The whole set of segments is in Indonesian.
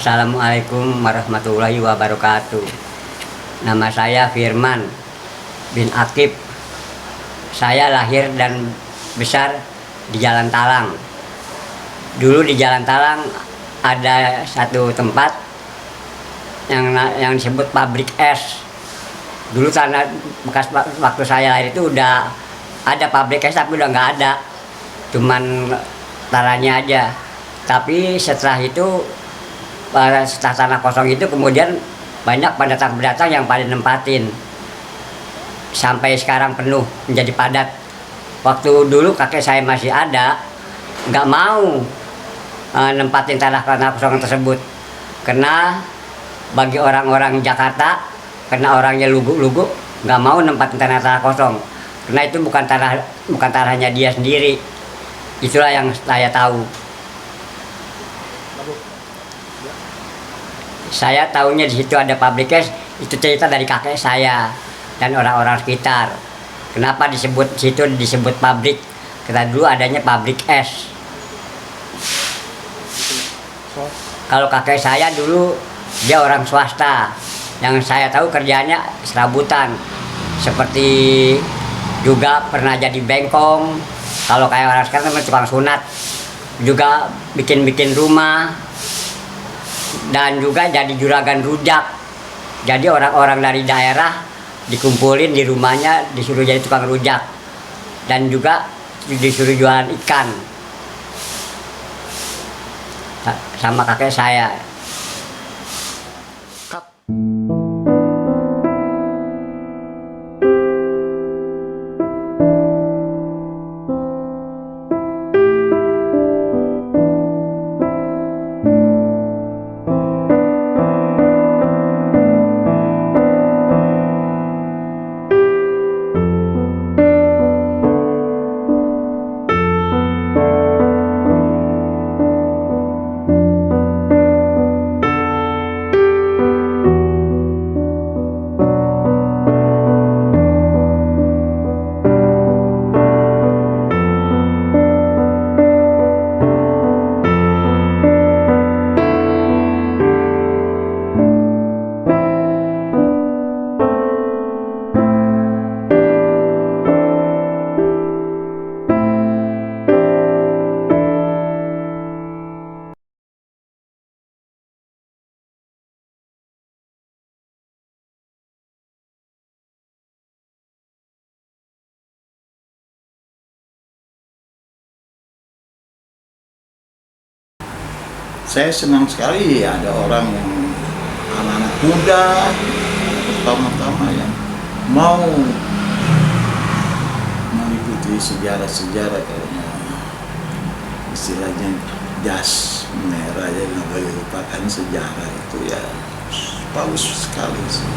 Assalamualaikum warahmatullahi wabarakatuh. Nama saya Firman bin Akib. Saya lahir dan besar di Jalan Talang. Dulu di Jalan Talang ada satu tempat yang disebut pabrik es. Dulu tanah bekas waktu saya lahir itu udah ada pabrik es, tapi udah nggak ada, cuman tanahnya aja. Tapi setelah itu, setelah tanah kosong itu, kemudian banyak pendatang-pendatang yang pada nempatin. Sampai sekarang penuh, menjadi padat. Waktu dulu kakek saya masih ada, nggak mau nempatin tanah kosong tersebut. Karena bagi orang-orang Jakarta, karena orangnya lugu-lugu, nggak mau nempatin tanah kosong. Karena itu bukan tanahnya dia sendiri. Itulah yang saya tahu. Saya tahunya di situ ada pabrik es, itu cerita dari kakek saya dan orang-orang sekitar. Kenapa disebut situ disebut pabrik? Kita dulu adanya pabrik es. Kalau kakek saya dulu dia orang swasta, yang saya tahu kerjanya serabutan. Seperti juga pernah jadi bengkong. Kalau kayak orang sekarang tukang sunat, juga bikin rumah. Dan juga jadi juragan rujak. Jadi orang-orang dari daerah dikumpulin di rumahnya, disuruh jadi tukang rujak. Dan juga disuruh jualan ikan sama kakek saya. Saya senang sekali ada orang yang anak-anak muda pertama-tama yang mau mengikuti sejarah-sejarah, kayaknya istilahnya jas merah ya, nggak boleh lupakan sejarah itu ya, bagus sekali sih.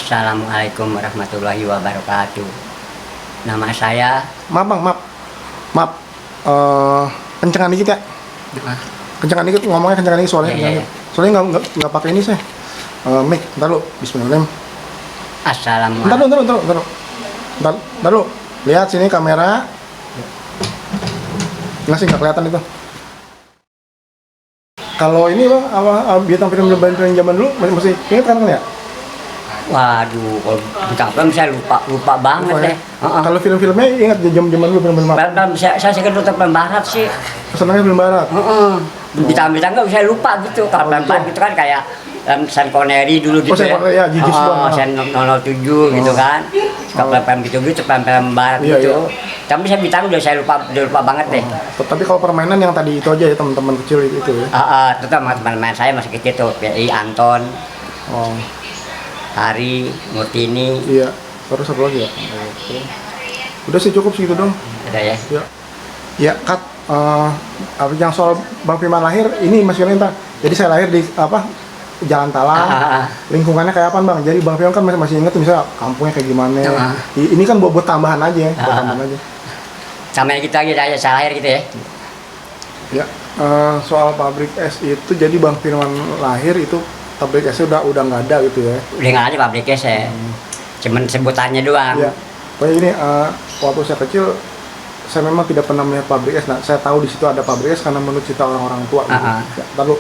Assalamualaikum warahmatullahi wabarakatuh. Nama saya Maaf bang, maaf. Kencengan dikit ya. Kencengan dikit, ngomongnya kencengan dikit soalnya. Iya. Soalnya nggak pakai ini saya. Mic, ntar lu. Bismillahirrahmanirrahim. Assalamualaikum. Ntar lu. Lihat sini kamera. Nggak sih, nggak kelihatan itu. Kalau ini bang, bintang film zaman dulu masih ingat kan ya? Waduh, kalau bintang film saya lupa banget deh. Kalau film-filmnya ingat zaman dulu film-film apa? Film saya sih kan nonton film barat sih. Senangnya film barat. Bintang-bintang nggak bisa lupa gitu. Kalau film barat gitu kan kayak Sean Connery dulu gitu Sean Connery, ya, Gigi Swan. Sean 007 gitu kan. Suka film gitu film barat Iya, gitu. iya. Tapi saya bintang udah lupa banget deh. Tapi kalau permainan yang tadi itu aja ya, teman-teman kecil itu ya. Tetap teman-teman saya masih kecil tuh, PI Anton, Oh, Hari, Murtini, iya. Terus satu lagi ya? Udah sih cukup segitu dong. ada ya. Ya, ya Kat, yang soal Bang Firman lahir, ini Mas Firman entah. Jadi saya lahir di Jalan Talang. Lingkungannya kayak apa Bang? Jadi Bang Firman kan masih inget misalnya kampungnya kayak gimana. Ini kan buat tambahan aja ya, buat tambahan aja. Sama yang gitu aja, saya lahir gitu ya. Ya, soal pabrik es itu jadi Bang Firman lahir itu pabrik esnya udah nggak ada gitu ya. Udah nggak ada pabriknya saya. Cuman sebutannya doang. Iya. Pokoknya ini waktu saya kecil saya memang tidak pernah melihat pabrik es. Nah, saya tahu di situ ada pabrik es karena menurut cerita orang-orang tua. Gitu. Ya, lalu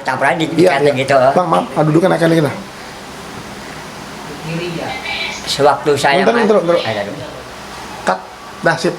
Campur aja dikata gitu. Bang, maaf, dudukan akan dikit lah. Sewaktu saya Bentar. Ada dulu. Cut. Dah sip.